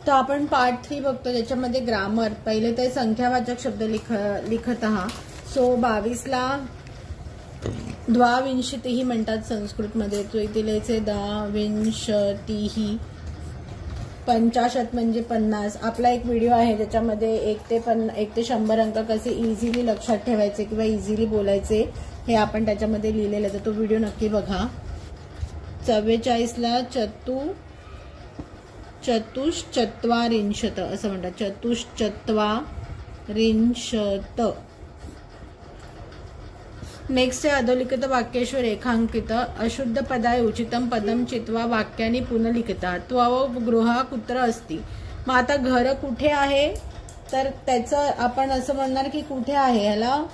तर आपण पार्ट 3 बघतो, ज्याच्यामध्ये ग्रामर. पहिले ते संख्यावाचक शब्द लिखत आहात. सो 22ला द्वाविंशतिः म्हणतात संस्कृतमध्ये. तो इथे लिहायचे द्वाविंशतिः. 50 म्हणजे 50. आपला एक व्हिडिओ आहे ज्याच्यामध्ये 1 ते 100 अंक कसे इझिली लक्षात ठेवायचे किंवा इझिली बोलायचे हे आपण त्याच्यामध्ये लिहिलेलं आहे. तर तो व्हिडिओ नक्की बघा. 44ला चतुश्चत्वारिंशत् असं म्हणतात. चतुश्चत्वारिंशत्. नेक्स्ट आहे अधोलिखित वाक्येषु रेखांकित अशुद्ध पदाय उचितम पदम चित्वा वाक्याने पुनर्लिखिता. त्वं गृह कुत्र अस्ति. मग आता घर कुठे आहे, तर त्याचं आपण असं म्हणणार की कुठे आहे. ह्याला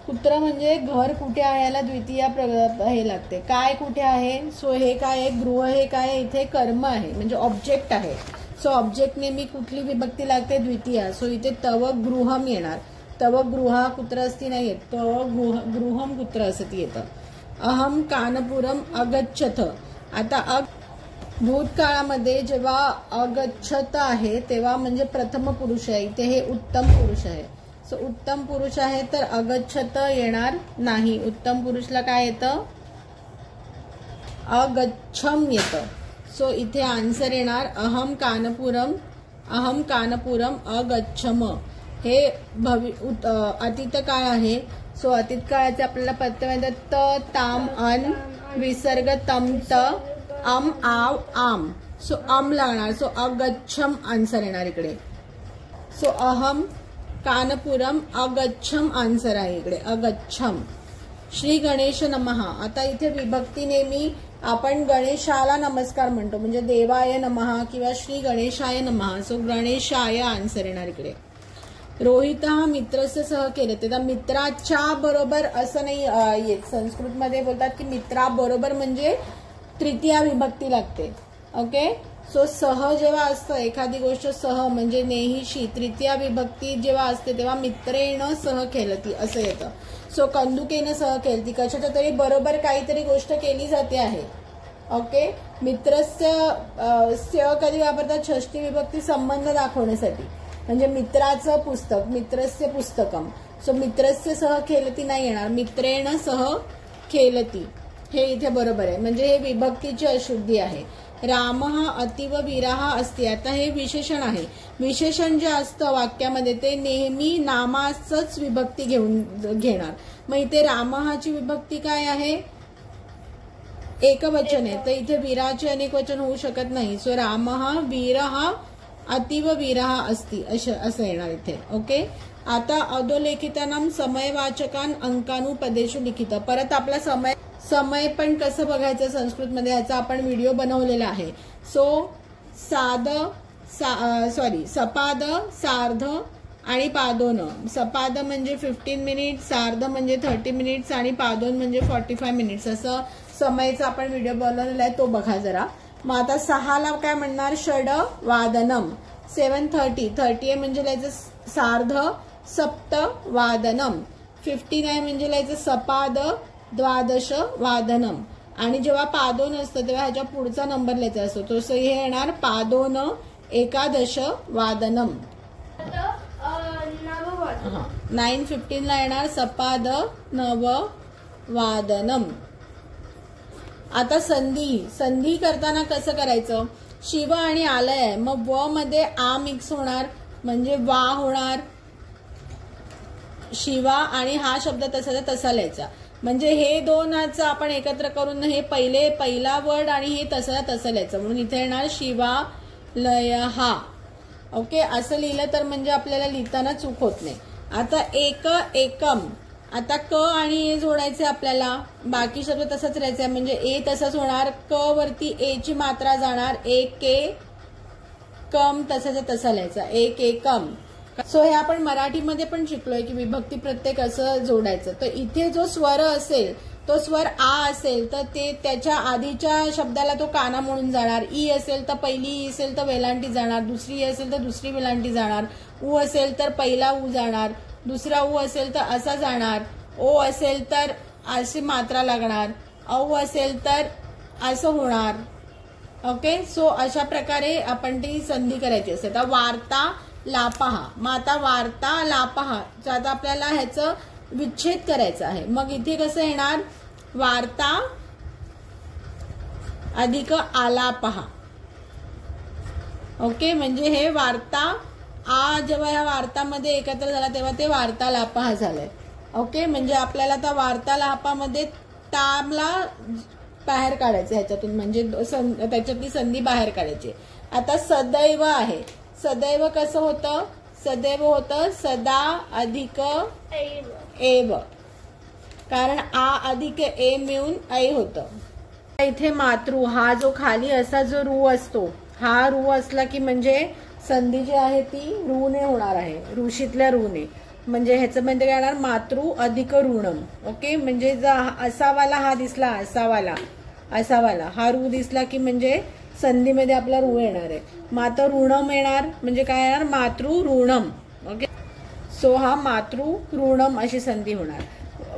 कुत्र म्हणजे घर कुठे आहे, याला द्वितीय हे लागते. काय कुठे आहे, सो हे काय आहे, गृह हे काय, इथे कर्म आहे म्हणजे ऑब्जेक्ट आहे. सो ऑब्जेक्ट नेहमी कुठली विभक्ती लागते, द्वितीय. सो इथे तव गृहम येणार. तव गृहा कुत्र असती नाही येत, तव गृहम कुत्र असं येतं. अहम कानपुरम अगच्छथ. आता भूतकाळामध्ये जेव्हा अगच्छत आहे तेव्हा म्हणजे प्रथम पुरुष आहे, इथे हे उत्तम पुरुष आहे. सो उत्तम पुरुष आहे तर अगच्छत येणार नाही. उत्तम पुरुषला काय येतं, अगच्छम येतं. सो इथे आन्सर येणार अहम कानपुरम अगच्छम. हे अतीत काळ आहे. सो अतीत काळाचे आपल्याला पत्ते म्हणतात त ताम अन विसर्ग तम त अम आव आम. सो अम लागणार. सो अगच्छम आन्सर येणार इकडे. सो अहम कानपुरम अगच्छम आन्सर आहे इकडे, अगच्छम. श्री गणेश नमः. आता इथे विभक्ती नेहमी आपण गणेशाला नमस्कार म्हणतो म्हणजे देवाय नमः किंवा श्री गणेशाय नमः. सो गणेशाय आन्सर येणार इकडे. रोहित हा मित्रस्य सह केलं. तेव्हा मित्राच्या बरोबर असं नाही येत. संस्कृतमध्ये बोलतात की मित्राबरोबर म्हणजे तृतीया विभक्ती लागते. ओके. सो सह जेव्हा असतं एखादी गोष्ट सह म्हणजे नेहीशी, तृतीया विभक्ती जेव्हा असते तेव्हा मित्रेण सह केलती असं येतं. सो कंदुकेनं सह केलती. कशाच्या तरी बरोबर काहीतरी गोष्ट केली जाते आहे. ओके. मित्रस्य कधी वापरतात, षष्ठी विभक्ती संबंध दाखवण्यासाठी. म्हणजे मित्राचं पुस्तक, मित्रस्य पुस्तकम. सो मित्रस्य सह खेलती नाही येणार, मित्रेण सह खेलती हे इथे बरोबर आहे. म्हणजे हे विभक्तीची अशुद्धी आहे. रामः अतीव वीरः अस्ति. आता हे विशेषण आहे. विशेषण जे असतं वाक्यामध्ये ते नेहमी नामाचंच विभक्ती घेणार. मग इथे रामहाची विभक्ती काय आहे, एकवचन आहे. तर इथे वीराचे अनेक वचन होऊ शकत नाही. सो रामः वीरः अतीव वीरः अस्ति असं येणार इथे. ओके. आता अधोलेखितानाम समयवाचकान अंकानुपदेशु लिखित. परत आपला समय पण कसं बघायचं संस्कृतमध्ये ह्याचा आपण व्हिडिओ बनवलेला आहे. सो सपाद, सार्ध आणि पादोन. सपाद म्हणजे 15 मिनिट्स, सार्ध म्हणजे 30 मिनिट्स आणि पादोन म्हणजे 45 मिनिट्स. असं समयचा आपण व्हिडिओ बनवलेला आहे, तो बघा जरा. मग आता 6ला काय म्हणणार, षड वादनम. 7:30 म्हणजे लिहायचं सार्ध सप्त वादनम. 59 म्हणजे लिहायचं सपाद द्वादश वादनम. आणि जेव्हा पादोन असतं तेव्हा ह्याच्या पुढचा नंबर लिहायचा असतो. तसं हे येणार पादोन एकादश वादनम. 9:15 येणार सपाद नव वादनम. आता संधी करताना कसं करायचं, शिव आणि आलय आहे. मग व मध्ये आ मिक्स होणार म्हणजे वा होणार. शिवा आणि हा शब्द तसा तसा लिहायचा. म्हणजे हे दोनाचं आपण एकत्र करून हे पहिला वर्ड आणि हे तसं लिहायचं. म्हणून इथे येणार शिवा लय हा. ओके. असं लिहिलं तर म्हणजे आपल्याला लिहिताना चूक होत नाही. आता एकम. आता क आणि ए जोडायचे आपल्याला. बाकी शब्द तसंच राहायचं म्हणजे ए तसंच होणार. क वरती ए ची मात्रा जाणार. एक कम तसाचा तसा लिहायचा. एकम. सो हे आपण मराठीमध्ये पण शिकलोय की विभक्ती प्रत्येक असं जोडायचं. तर इथे जो स्वर असेल तो स्वर आ असेल तर ते त्याच्या आधीच्या शब्दाला तो काना म्हणून जाणार. ई असेल तर पहिली ई असेल तर वेलांटी जाणार. दुसरी ई असेल तर दुसरी वेलांटी जाणार. उ असेल तर पहिला उ जाणार. दुसरा उ असेल तर असा जाणार. ओ असेल तर अशी मात्रा लागणार. औ असेल तर असं होणार. ओके. सो अशा प्रकारे आपण ती संधी करायची असते. आता वार्ता लापहा. मग आता वार्ता लापहा आता आपल्याला ह्याचं विच्छेद करायचा आहे. मग इथे कसं येणार, वार्ता अधिक आलापहा. ओके, म्हणजे हे वार्ता जेव्हा ह्या वार्तामध्ये एकत्र झाला तेव्हा ते वार्तालापहा झालंय. ओके, म्हणजे आपल्याला त्या वार्तालापामध्ये तामला बाहेर काढायचं ह्याच्यातून, म्हणजे त्याच्यातली संधी बाहेर काढायची. आता सदैव आहे. सदैव कसं होतं, सदैव होतं सदा अधिक एव, कारण आ अधिक ए मिळून ऐ होतं. इथे मातृ हा जो खाली असा जो रू असतो, हा रू असला की म्हणजे संधी जी आहे ती रूने होणार आहे, ऋषीतल्या रूने. म्हणजे ह्याचं म्हणजे काय येणार, मातृ अधिक ऋणम. ओके, म्हणजे असावाला हा दिसला, असावाला हा रू दिसला की म्हणजे संधीमध्ये आपला रू येणार आहे. मात्र ऋणम येणार म्हणजे काय येणार, मातृ ऋणम. ओके, सो हा मातृ ऋणम अशी संधी होणार.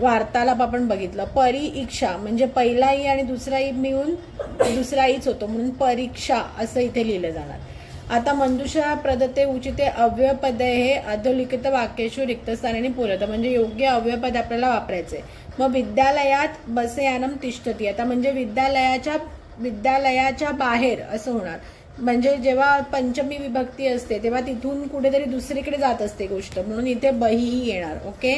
वार्तालाप आपण बघितलं. परीक्षा म्हणजे पहिला ई आणि दुसरा ई मिळून दुसरा ईच होतो, म्हणून परीक्षा असं इथे लिहिलं जाणार. आता मंजुषा प्रदत्ते उचिते अव्ययपद हे अधोलिखित वाक्येषु रिक्तस्थानाने पुरतं, म्हणजे योग्य अव्ययपद आपल्याला वापरायचे. मग विद्यालयात बसयानम तिष्ठती. आता म्हणजे विद्यालयाच्या बाहेर असं होणार. म्हणजे जेव्हा पंचमी विभक्ती असते तेव्हा तिथून कुठेतरी दुसरीकडे जात असते गोष्ट, म्हणून इथे बही येणार. ओके.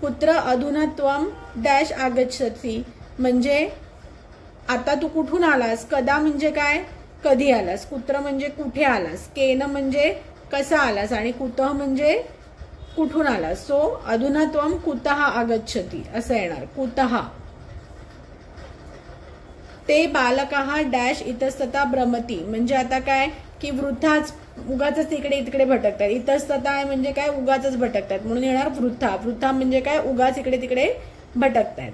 कुत्र अधुना त्वम डॅश आगच्छति, म्हणजे आता तू कुठून आलास. कदा म्हणजे काय, कधी आलास. कुत्र म्हणजे कुठे आलास. केन म्हणजे कसा आलास, आणि कुतः म्हणजे कुठून आलास. सो अधुना त्वम कुतः आगच्छति असं येणार, कुतः. ते बालकः डॅश इतस्ततः भ्रमति, म्हणजे आता काय की वृथाच उगाच तिकडे भटकतात. इतस्ततः आहे म्हणजे काय, उगाच भटकतात, म्हणून येणार वृथा. वृथा म्हणजे काय, उगाच इकडे तिकडे भटकतात.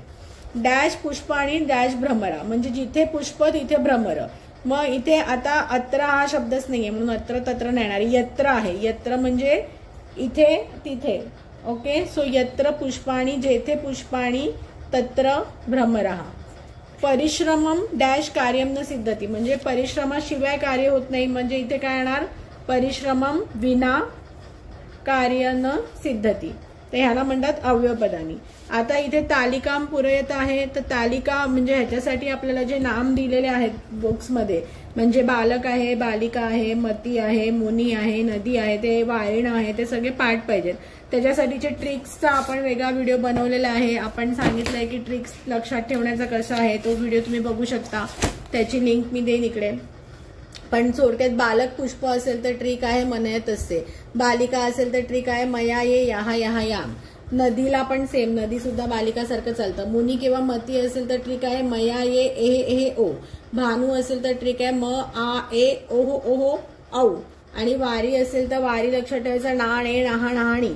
डॅश पुष्प आणि डॅश भ्रमरा, म्हणजे जिथे पुष्प तिथे भ्रमर. मग इथे आता अत्र हा शब्दच नाहीये म्हणून अत्र तत्र नाही येणार, यत्र आहे. यत्र म्हणजे इथे तिथे. ओके, सो यत्र पुष्पाणी, जेथे पुष्पाणी तत्र भ्रमरः. परिश्रमम डॅश कार्यम न सिद्धती, म्हणजे परिश्रमाशिवाय कार्य होत नाही, म्हणजे इथे काय येणार, परिश्रमम विना कार्य न सिद्धती. ते ह्याला म्हणतात अव्ययपदानी. आता इथे तालिकाम पुरयत आहे, तर तालिका म्हणजे ह्याच्यासाठी आपल्याला जे नाम दिलेले आहेत बुक्समध्ये, म्हणजे बालक आहे, बालिका आहे, मती आहे, मुनी आहे, नदी आहे, ते वायण आहे, ते सगळे पाठ पाहिजेत. त्याच्यासाठीचे ट्रिक्सचा आपण वेगळा व्हिडिओ बनवलेला आहे. आपण सांगितलंय की ट्रिक्स लक्षात ठेवण्याचा कसा आहे, तो व्हिडिओ तुम्ही बघू शकता, त्याची लिंक मी देईन इकडे. पण थोडक्यात बालक पुष्प असेल तर ट्रिक आहे मनयत असते, बालिका असेल तर ट्रिक आहे मया ये याहा याहा याम. नदीला पण सेम, नदी सुद्धा बालिकासारखं चालतं. मुनी किंवा मती असेल तर ट्रिक आहे मया ये एहे एहे ओ. भानू असेल तर ट्रिक आहे म आ ए ओहो ओहो औ. आणि वारी असेल तर वारी लक्षात ठेवायचं नाण ए नाहा नाहाणी.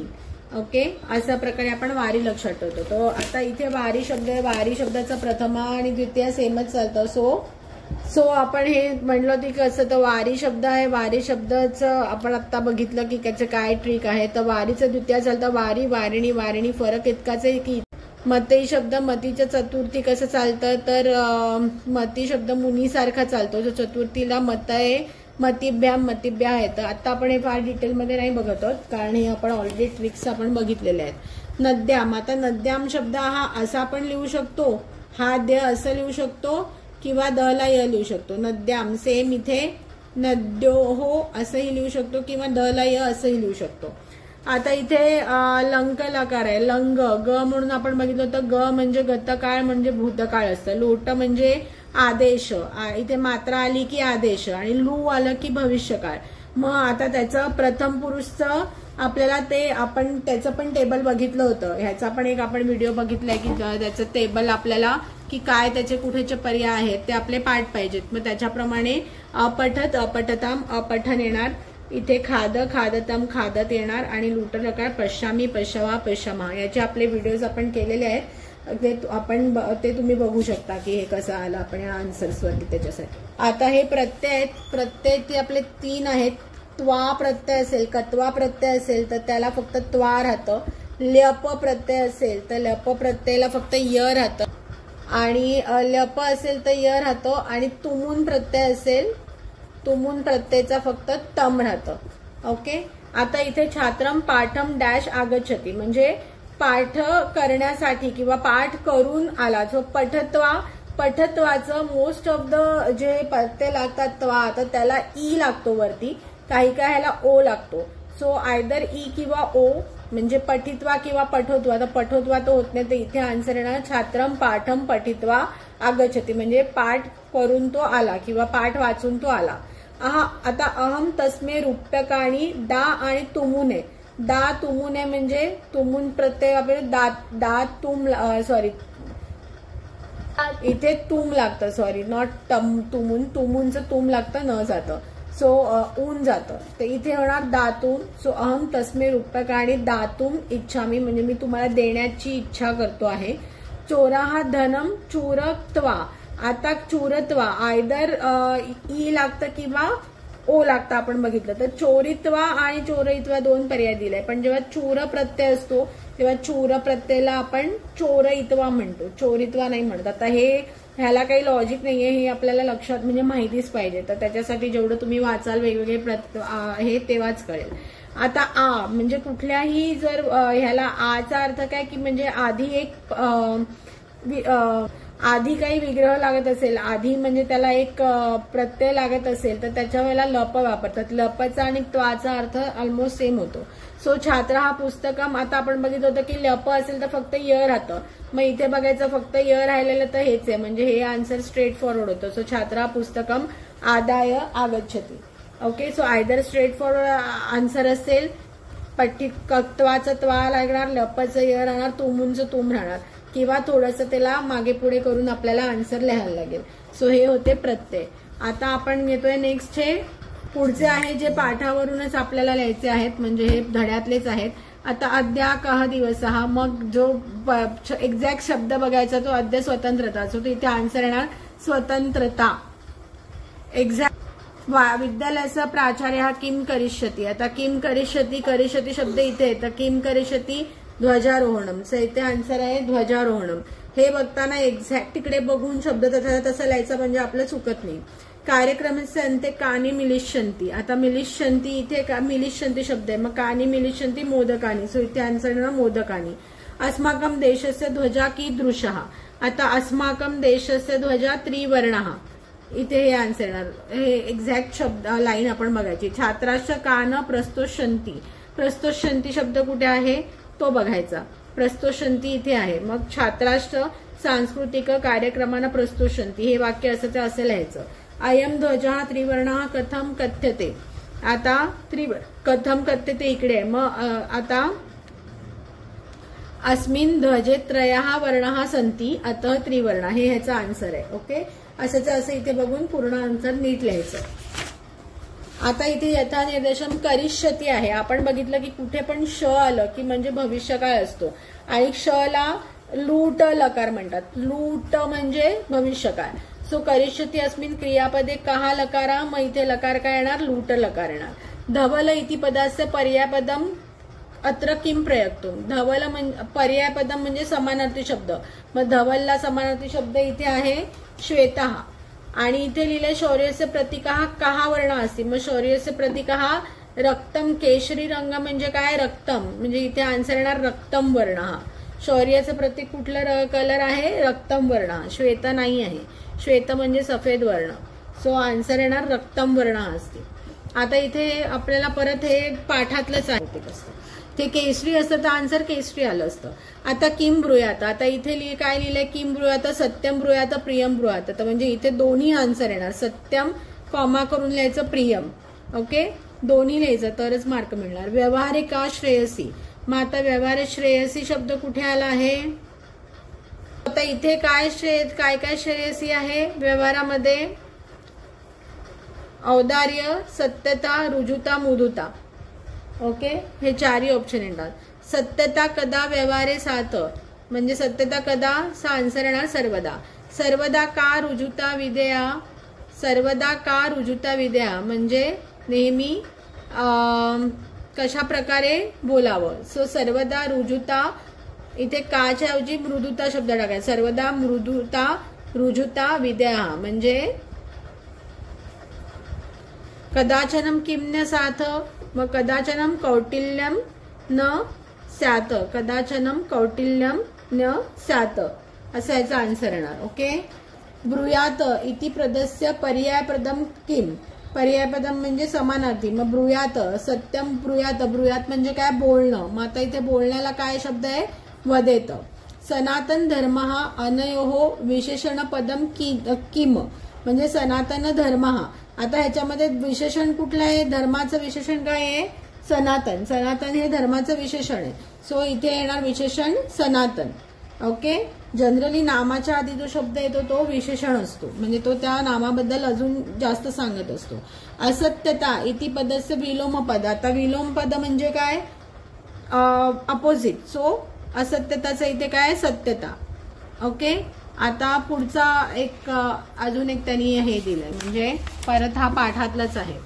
ओके, अशा प्रकारे आपण वारी लक्षात ठेवतो. तो आता इथे वारी शब्द आहे, वारी शब्दाचा प्रथमा आणि द्वितीय सेमच चालतं. सो आपण हे म्हणलो की कसं, तर वारी शब्द आहे, वारी शब्दाचं आपण आता बघितलं की त्याचं काय ट्रिक आहे. तर वारीचं द्वितीय चालतं वारी, वारिणी, वारिणी. फरक इतकाच आहे की मती शब्द मतीच्या चतुर्थी कसं चालतं, तर मती शब्द मुनीसारखा चालतो, जो चतुर्थीला मत आहे, मतिभ्याम मतिभ्या आहे. तर आता आपण हे फार डिटेलमध्ये नाही बघत आहोत, कारण हे आपण ऑलरेडी ट्रिक्स आपण बघितलेले आहेत. नद्याम, आता नद्याम शब्द हा असा पण लिहू शकतो, हा द्य असं लिहू शकतो, किंवा द ला य लिहू शकतो. नद्याम सेम इथे नद्योहो असंही लिहू शकतो, किंवा द ला य असंही लिहू शकतो. आता इथे लंक लकार आहे, लंग ग म्हणून आपण बघितलं तर ग म्हणजे गतकाळ म्हणजे भूतकाळ असतं. लोट म्हणजे आदेश, इथे मात्रा आली की आदेश, आणि लू आलं की भविष्यकाळ. मग आता त्याचं प्रथम पुरुषचं आपल्याला ते आपण त्याचं पण टेबल बघितलं होतं, ह्याचा पण एक आपण व्हिडिओ बघितलाय की त्याचं टेबल आपल्याला की काय त्याचे कुठेचे पर्याय आहेत ते आपले पाठ पाहिजेत. मग त्याच्याप्रमाणे अपठत अपठताम अपठन येणार, इथे खाद खादतम खादत येणार, आणि लुटर लकार पश्यामी पश्यवा पश्यमा. याचे आपले व्हिडिओज आपण केलेले आहेत, ते तुम्ही बघू शकता की हे कसं आलं आपण या आन्सर्स वरती त्याच्यासाठी. आता हे प्रत्यय आहेत, प्रत्यय ते आपले 3 आहेत. त्वा प्रत्यय असेल, कत्वा प्रत्यय असेल तर त्याला फक्त त्वा राहतं. ल्यप प्रत्यय असेल तर ल्यप प्रत्ययाला फक्त य राहतं. आणि लप असेल तर य राहतो आणि तुमून प्रत्यय असेल तुमून प्रत्ययचा फक्त तम राहतं. ओके. आता इथे छात्रम पाठम डॅश आगच्छति म्हणजे पाठ करण्यासाठी किंवा पाठ करून आला. जो पठत्वाचं मोस्ट ऑफ द जे प्रत्यय लागतात त्वा तर त्याला ई लागतो वरती, काही काय ह्याला ओ लागतो. सो आयदर ई किंवा ओ म्हणजे पठित्वा किंवा पठोत्वा. तर पठोत्वा तो होत नाही तर इथे आन्सर येणार छात्रम पाठम पठित्वा आगच्छति म्हणजे पाठ करून तो आला किंवा पाठ वाचून तो आला. आता अहम तस्मे रूप्यकाणी दा आणि तुमुने. दा तुमुने म्हणजे तुमून प्रत्यय आपण दा तुम सॉरी इथे तुम लागतं सॉरी नॉट तम तुमून तुमूनचं तुम लागतं न जातं सो ऊन जातं तर इथे होणार दातून. सो अहम तस्मे रूप्यकाणी दातुम इच्छामी म्हणजे मी तुम्हाला देण्याची इच्छा करतो आहे. चोराहा धनम चूरत्वा. आता चूरत्वा आयदर ई लागतं किंवा ओ लागतं आपण बघितलं तर चोरित्वा आणि चोरयित्वा दोन पर्याय दिले. पण जेव्हा चूर प्रत्यय असतो तेव्हा चूर प्रत्ययाला आपण चोरयित्वा म्हणतो, चोरित्वा नाही म्हणत. आता ह्याला काही लॉजिक नाहीये, हे आपल्याला लक्षात म्हणजे माहितीच पाहिजे. तर त्याच्यासाठी जेवढं तुम्ही वाचाल वेगवेगळे हे तेव्हाच कळेल. आता आ म्हणजे कुठल्याही जर ह्याला आचा अर्थ काय की म्हणजे आधी काही विग्रह लागत असेल, आधी म्हणजे त्याला एक प्रत्यय लागत असेल तर त्याच्या वेळेला लप वापरतात. लपचा आणि त्वाचा अर्थ ऑलमोस्ट सेम होतो. सो छात्र हा पुस्तकम. आता आपण बघितलं होतं की लप असेल तर फक्त य राहतं, मग इथे बघायचं फक्त य राहिलेलं तर हेच आहे म्हणजे हे आन्सर स्ट्रेट फॉरवर्ड होतं. सो छात्र हा पुस्तकम आदाय आगच्छति. Okay. So either straight forward answer असेल त्वाचं त्वा लागणार, लपचं य राहणार, तुमूंचं तुम राहणार किंवा थोडंसं त्याला मागे पुढे करून आपल्याला आन्सर लिहायला लागेल. सो हे होते प्रत्यय. आता आपण घेतोय नेक्स्ट हे पुढचे आहे जे पाठावरूनच आपल्याला लिहायचे आहेत म्हणजे हे धड्यातलेच आहेत. आता अद्या कह दिवस हा मग जो एक्झॅक्ट शब्द बघायचा तो अद्य स्वतंत्रता. सो इथे आन्सर येणार स्वतंत्रता. एक्झॅक्ट विद्यालयाचा प्राचार्य हा किम करिष्यती. आता किम करिष्यती करिष्यती शब्द इथे येतं किम करिष्यती ध्वजारोहणम. सो इथे आन्सर आहे ध्वजारोहणम. हे बघताना एक्झॅक्ट तिकडे बघून शब्द तसं लिहायचा म्हणजे आपलं चुकत नाही. कार्यक्रमाचे अंते कानी मिलिष्यंती. आता मिलिष्यंती इथे मिलिष्यंती शब्द आहे मग कानी मिलिष्यंती मोदकानी. सो इथे आन्सर येणार मोदकानी. अस्माकम देशस्य ध्वजा कीदृशः. आता अस्माकम देशस्य ध्वजा त्रिवर्णः. इथे हे आन्सर येणार. हे एक्झॅक्ट शब्द लाईन आपण बघायची. छात्राश्च कान प्रस्तोष्यन्ति. प्रस्तोष्यन्ति शब्द कुठे आहे तो बघायचा. प्रस्तोष्यन्ति इथे आहे. मग छात्राश्च सांस्कृतिक कार्यक्रमांना प्रस्तोष्यन्ति हे वाक्य असं असं लिहायचं. अयम ध्वजा त्रिवर्णः कथम कथ्यते. आता कथम कथ्यते इकडे आहे. मग आता अस्मिन् ध्वजे त्रयः वर्णाः सन्ति अतः त्रिवर्ण हे ह्याचा आन्सर आहे. ओके. असं इथे बघून पूर्ण आन्सर नीट लिहायचं. आता इथे यथानिर्देशन करिष्यती आहे. आपण बघितलं की कुठे पण श आलं की म्हणजे भविष्यकाळ असतो आणि श ला लूट लकार म्हणतात. लूट म्हणजे भविष्यकाळ. सो करिष्यती अस्मिन् क्रियापदे कहा लकारा. मग इथे लकार काय येणार लूट लकार येणार. धवल इति पदास्य पर्यायपदम अत्र किम प्रयुक्तम. धवल म्हणजे पर्यायपदम म्हणजे समानार्थी शब्द. मग धवलला समानार्थी शब्द इथे आहे श्वेतः आणि इथे लिहिले शौर्यस्य प्रतीकः कहा वर्ण असते. मग शौर्यस्य प्रतीकः रक्तम. केशरी रंग म्हणजे काय रक्तम म्हणजे इथे आन्सर येणार रक्तम वर्ण. हा शौर्याचं प्रतीक कुठलं कलर आहे रक्तम वर्ण. श्वेत नाही आहे. श्वेत म्हणजे सफेद वर्ण. सो आन्सर येणार रक्तम वर्ण असते. आता इथे आपल्याला परत हे पाठातलंच आहे ते केसरी असतं तर आन्सर केसरी आलं असतं. आता किम ब्रूयात. आता इथे काय लिहिलंय किम ब्रूयात सत्यम ब्रूयात प्रियम ब्रूयात. तर म्हणजे इथे दोन्ही आन्सर येणार. सत्यम कॉमा करून लिहायचं प्रियम. ओके. दोन्ही लिहायचं तरच मार्क मिळणार. व्यवहारिका श्रेयसी. मग आता व्यवहारिक श्रेयसी शब्द कुठे आला आहे. आता इथे काय काय श्रेयसी आहे व्यवहारामध्ये. औदार्य सत्यता रुजुता मुदुता. ओके. हे चारही ऑप्शन येणार. सत्यता कदा व्यवहारे सात म्हणजे सत्यता कदा सा आन्सर येणार सर्वदा. सर्वदा का रुजुता विधेया. सर्वदा का रुजुता विधेया म्हणजे नेहमी कशा प्रकारे बोलावं. सो सर्वदा रुजुता इथे काच्या ऐवजी मृदुता शब्द टाकायचा. सर्वदा मृदुता रुजुता विद्या म्हणजे कदाचनम किम न साथ, मग कदाचनम कौटिल्यम न स्यात, कदाचनम कौटिल्यम न स्यात असं याचा आन्सर येणार. ओके. ब्रूयात इति पदस्य पर्यायपदम किम, पर्यायपदम म्हणजे समानार्थी. मग ब्रूयात सत्यम ब्रूयात, ब्रूयात म्हणजे काय बोलणं. मग आता इथे बोलण्याला काय शब्द आहे वदेत. सनातन धर्म हा अनयोः विशेषण पदम किम म्हणजे सनातन धर्म हा. आता ह्याच्यामध्ये विशेषण कुठलं आहे, धर्माचं विशेषण काय आहे सनातन. सनातन हे धर्माचं विशेषण आहे. सो इथे येणार विशेषण सनातन. ओके. जनरली नामाच्या आधी जो शब्द येतो तो विशेषण असतो म्हणजे तो त्या नामाबद्दल अजून जास्त सांगत असतो. असत्यता इति पदस्य विलोम पद. आता विलोम पद म्हणजे काय अपोजिट. सो असत्यताचं इथे काय सत्यता. ओके. आता पुढचा एक अजून एक त्यांनी हे दिलंय म्हणजे परत हा पाठातलाच आहे.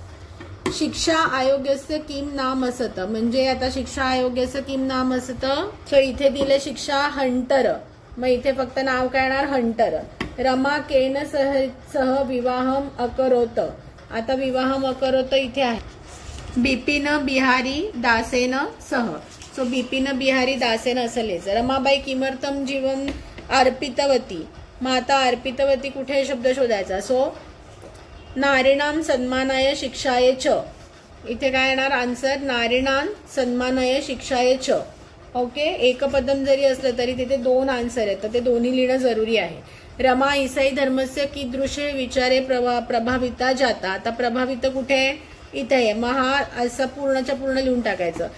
शिक्षा आयोग्यस्य किम नाम असत म्हणजे आता शिक्षा आयोग्यस्य किम नाम असत. सो इथे दिले शिक्षा हंटर. मग इथे फक्त नाव काय येणार हंटर. रमा केन सह विवाहम अकरोत. आता विवाहम अकरोत इथे आहे. बिपिन बिहारी दासेन सह. सो बिपिन बिहारी दासेन असं लिहायचं. रमाबाई किमर्थम जीवन अर्पितवती. मग आता अर्पितवती कुठे शब्द शोधायचा. सो नारीणाम सन्मानाय शिक्षाय च. इथे काय येणार आन्सर नारीणाम सन्मानाय शिक्षाय च. ओके. एकपदम जरी असलं तरी तिथे दोन आन्सर आहेत तर ते दोन्ही लिहिणं जरुरी आहे. रमा ईसाई धर्मस्य कीदृशे विचारे प्रभाविता जाता. आता प्रभावित कुठे इथे आहे. मग हा असं पूर्णच्या पूर्ण लिहून टाकायचं.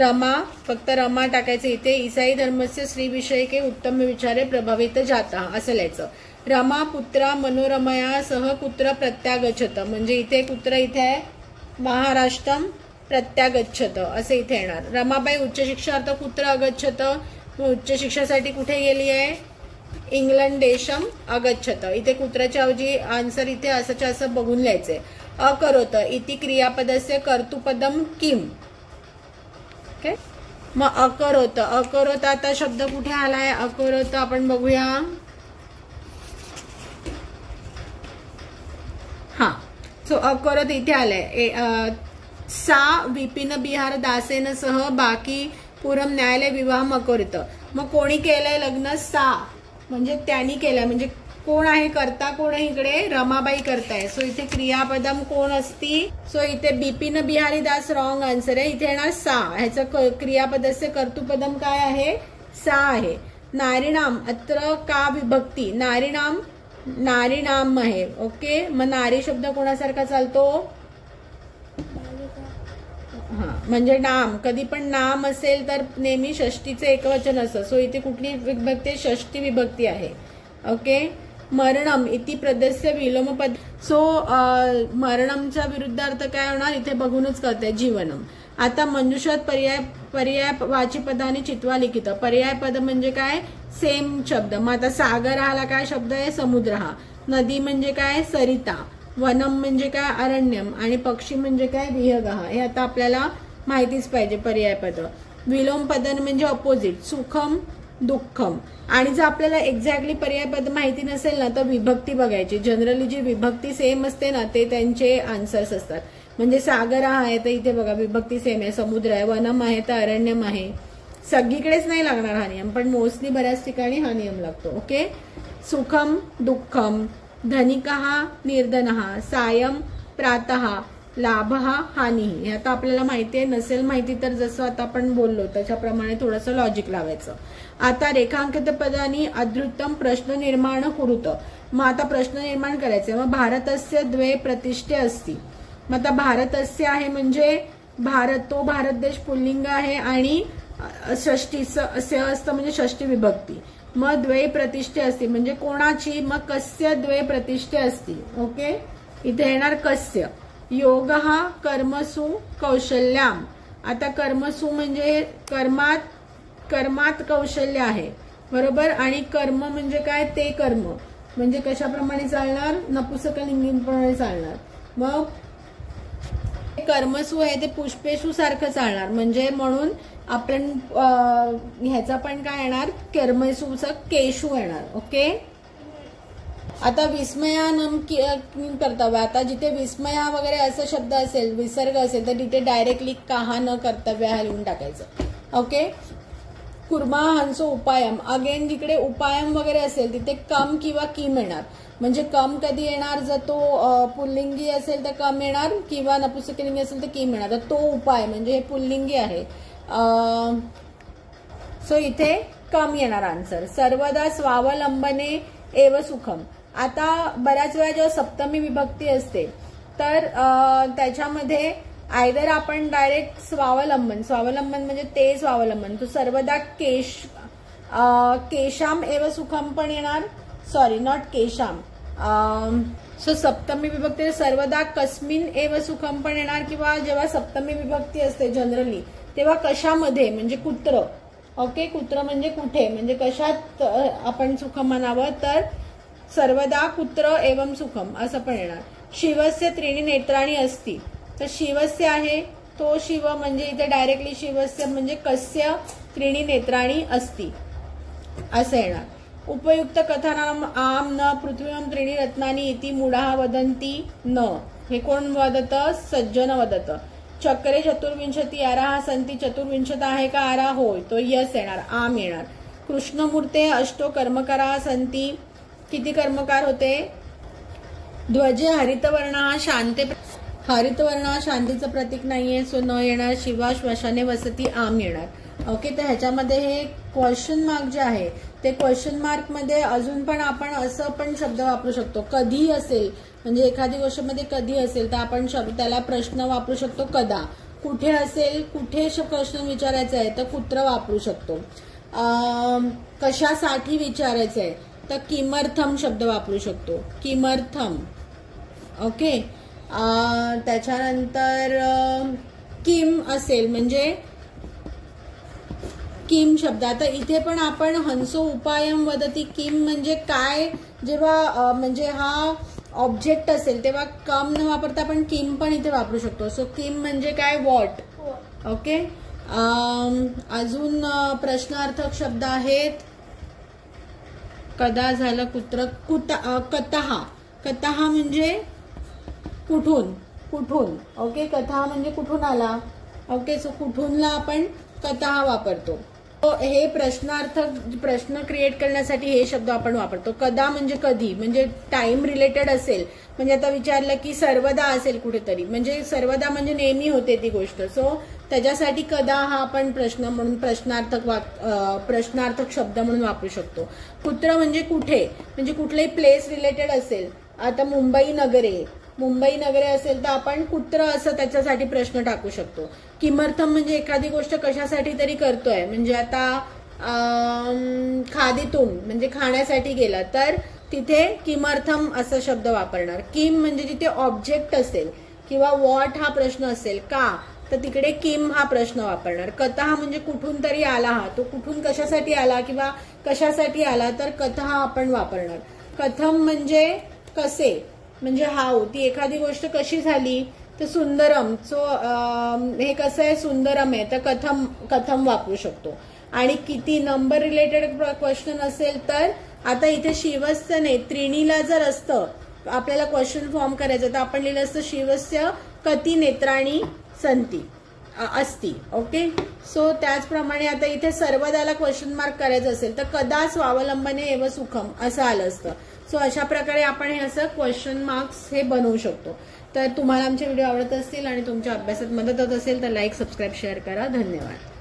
रमा फक्त रमा टाकायचं इथे. ईसाई धर्मस्य स्त्री विषयके उत्तम विचारे प्रभावित जाता असं लिहायचं. रमा पुत्रा मनोरमया सह कुत्र प्रत्यागच्छत म्हणजे इथे कुत्र इथे आहे महाराष्ट्रम प्रत्यागच्छत असं इथे येणार. रमाबाई उच्च शिक्षार्थ कुत्र अगच्छत. उच्च शिक्षासाठी कुठे गेली आहे इंग्लंड देशम अगच्छत. इथे कुत्राच्या ऐवजी आन्सर इथे असंच्या असं बघून लिहायचंय. अकरोत इति क्रियापदस्य कर्तुपदम किम. ओके. मग अकरोत. अकरोत आता शब्द कुठे आलाय अकरोत आपण बघूया. हा. सो अकरोत इथे आलाय. सा विपिन बिहार दासेन सह बाकी पुरम न्यायालय विवाह अकरोत. मग कोणी केलंय लग्न सा म्हणजे त्यांनी केलंय म्हणजे कोण आहे करता कोण आहे इकडे रमाबाई करताय. सो इथे क्रियापदम कोण असती. सो इथे बिपिन बिहारी दास रॉंग आन्सर आहे. इथे येणार सा. ह्याचं क्रियापदस्य कर्तुपदम काय आहे सा आहे. नारीणाम अत्र का विभक्ती. नारीणाम नारीणाम आहे. ओके. मग नारी शब्द कोणासारखा चालतो हा म्हणजे नाम. कधी पण नाम असेल तर नेहमी षष्टीचे एकवचन असतं. सो इथे कुठली विभक्ती षष्टी विभक्ती आहे. ओके. मरणम इति पदस्य विलोम पद. सो मरणमचा विरुद्ध अर्थ काय होणार इथे बघूनच कळतंय जीवनम. आता मंजुषात पर्याय वाची पदाने चित्वा लिखित. पर्याय पद म्हणजे काय सेम शब्द. मग आता सागर हा काय शब्द आहे समुद्र हा. नदी म्हणजे काय सरिता. वनम म्हणजे काय अरण्यम आणि पक्षी म्हणजे काय विहगः. हे आता आपल्याला माहितीच पाहिजे पर्याय पद. विलोम पदन म्हणजे अपोजिट सुखम दुःखम. आणि जर आपल्याला एक्झॅक्टली पर्याय पद माहिती नसेल ना तर विभक्ती बघायची. जनरली जी विभक्ती सेम असते ना ते त्यांचे आन्सर्स असतात. म्हणजे सागर आहे तर इथे बघा विभक्ती सेम आहे समुद्र आहे. वनम आहे तर अरण्यम आहे. सगळीकडेच नाही लागणार हा नियम पण मोस्टली बऱ्याच ठिकाणी हा नियम लागतो. ओके. सुखम दुःखम धनिकः निर्धनः सायं प्रातः लाभः हानिः. हे आता आपल्याला माहिती आहे. नसेल माहिती तर जसं आता आपण बोललो त्याच्याप्रमाणे थोडंसं लॉजिक लावायचं. आता रेखांकित पदानी अद्भुतम प्रश्न निर्माण कुरुत. मग आता प्रश्न निर्माण करायचे. मग भारतस्य द्वे प्रतिष्ठे असती. मग आता भारतस्य आहे म्हणजे भारत तो भारत देश पुल्लिंग आहे आणि षष्टी स असतं म्हणजे षष्टी विभक्ती. मग द्वे प्रतिष्ठे असती म्हणजे कोणाची. मग कस्य द्वे प्रतिष्ठे असती. ओके. इथे येणार कस्य. योगः कर्मसु कौशल्याम. आता कर्मसु म्हणजे कर्मात कौशल्य आहे बरोबर. आणि कर्म म्हणजे काय ते कर्म म्हणजे कशाप्रमाणे चालणार नपुंसकलिंगीप्रमाणे चालणार. मग कर्मसु आहे ते पुष्पेशु सारखं चालणार म्हणजे म्हणून आपण ह्याचा पण काय येणार, कर्मसूचा केशू येणार. ओके. आता विस्मयानम कर्तव्य, आता जिथे विस्मया वगैरे असं शब्द असेल, विसर्ग असेल, तर तिथे डायरेक्टली काहा न कर्तव्य हा लिहून टाकायचं. ओके. कुर्मा हंसो उपायम, अगेन जिकडे उपायम वगैरे असेल तिथे कम किंवा किम येणार. म्हणजे कम कधी येणार, जर तो पुल्लिंगी असेल तर कम येणार, किंवा नपुंसकलिंगी असेल तर किम येणार. तर तो उपाय म्हणजे हे पुल्लिंगी आहे, सो इथे कम येणार आन्सर. सर्वदा स्वावलंबने एव सुखम. आता बऱ्याच वेळा जेव्हा सप्तमी विभक्ती असते तर त्याच्यामध्ये आयदर आपण डायरेक्ट स्वावलंबन म्हणजे ते स्वावलंबन, तो सर्वदा केशाम एव सुखम पण येणार. Sorry, not Keisham. सो सप्तमी विभक्ती सर्वदा कस्मिन एव सुखम पण येणार, किंवा जेव्हा सप्तमी विभक्ती असते जनरली तेव्हा कशामध्ये म्हणजे कुत्र. ओके. कुत्र म्हणजे कुठे, म्हणजे कशात आपण सुखम म्हणावं, तर सर्वदा कुत्र एवं सुखम असं पण येणार. शिवस्य त्रीणी नेत्राणी असती, तर शिवस्य आहे तो शिव म्हणजे इथे डायरेक्टली शिवस्य म्हणजे कस्य त्रीणी नेत्राणी असती असं येणार. उपयुक्त कथानाम आम न पृथ्वीम त्रीणी रत्नानी इति मूढा वदंती न. हे कोण वदत, सज्जन वदत. चक्रे चतुर्विंशती आरा संती, चतुर्विंशत आहे का आरा, होय, तो यस येणार, आम येणार. कृष्णमूर्ते अष्टो कर्मकारा संती, किती कर्मकार होते. ध्वजे हरितवर्ण हा शांते, हरितवर्ण हा शांतीचं प्रतीक नाहीये, सो न येणार. शिवा श्वसने वसती, आम येणार. ओके. तर ह्याच्यामध्ये हे क्वेश्चन मार्क जे आहे ते क्वेश्चन मार्क मध्ये अजून पण आपण असं पण शब्द वापरू शकतो. कधी असेल म्हणजे एखादी गोष्ट मध्ये कधी असेल तर आपण त्याला प्रश्न वापरू शकतो कदा. कुठे असेल, कुठे प्रश्न विचारायचा आहे तर कुत्र वापरू शकतो. कशासाठी विचारायचं आहे तर किमर्थम शब्द वापरू शकतो, किमर्थम. ओके. त्याच्यानंतर किम असेल म्हणजे किम शब्द. आता इथे पण आपण हंसो उपायम वदती, किम म्हणजे काय, जेव्हा म्हणजे हा ऑब्जेक्ट असेल तेव्हा कम न वापरता आपण किम पण इथे वापरू शकतो. सो किम म्हणजे काय, व्हॉट. ओके. अजून प्रश्नार्थक शब्द आहेत. कदा झालं, कुत्र, कतहा. कतहा म्हणजे कुठून, कुठून. ओके. कथा म्हणजे कुठून आला. ओके. सो कुठूनला आपण कतहा वापरतो. हे प्रश्नार्थक प्रश्न क्रिएट करण्यासाठी हे शब्द आपण वापरतो. कदा म्हणजे कधी, म्हणजे टाइम रिलेटेड असेल, म्हणजे आता विचारलं की सर्वदा असेल कुठेतरी, म्हणजे सर्वदा म्हणजे नेहमी होते ती गोष्ट, सो त्याच्यासाठी कदा हा आपण प्रश्न म्हणून प्रश्नार्थक शब्द म्हणून वापरू शकतो. कुत्र म्हणजे कुठे, म्हणजे कुठलेही प्लेस रिलेटेड असेल. आता मुंबई नगरे, मुंबई नगरे असेल तर आपण कुत्र असं त्याच्यासाठी प्रश्न टाकू शकतो. किमर्थम म्हणजे एखादी गोष्ट कशासाठी तरी करतोय, म्हणजे आता खादितुम म्हणजे खाण्यासाठी गेला तर तिथे किमर्थम असा शब्द वापरणार. किम म्हणजे जिथे ऑब्जेक्ट असेल किंवा व्हॉट हा प्रश्न असेल, का, तर तिकडे किम हा प्रश्न वापरणार. कथा म्हणजे कुठून तरी आला, हा तो कुठून कशासाठी आला किंवा कशासाठी आला तर कथा आपण वापरणार. कथम म्हणजे कसे, म्हणजे हाऊ, ती एखादी गोष्ट कशी झाली तर सुंदरम. सो हे कसं आहे, सुंदरम आहे तर कथम, कथम वापरू शकतो. आणि किती नंबर रिलेटेड क्वेश्चन असेल तर आता इथे शिवस्य नाही, त्रिणीला जर असतं आपल्याला क्वेश्चन फॉर्म करायचं तर आपण लिहिलं असतं शिवस्य कती नेत्राणी संती असती. ओके. सो त्याचप्रमाणे आता इथे सर्वदाला क्वेश्चन मार्क करायचं असेल तर कदा स्वावलंबने एव सुखम असं आलं असतं. सो अशा प्रकारे आपण हे असं क्वेश्चन मार्क्स हे बनवू शकतो. तर तुम्हाला आमचे व्हिडिओ आवडत असतील आणि तुमच्या अभ्यासात मदत होत असेल तर लाईक, सबस्क्राईब, शेअर करा. धन्यवाद.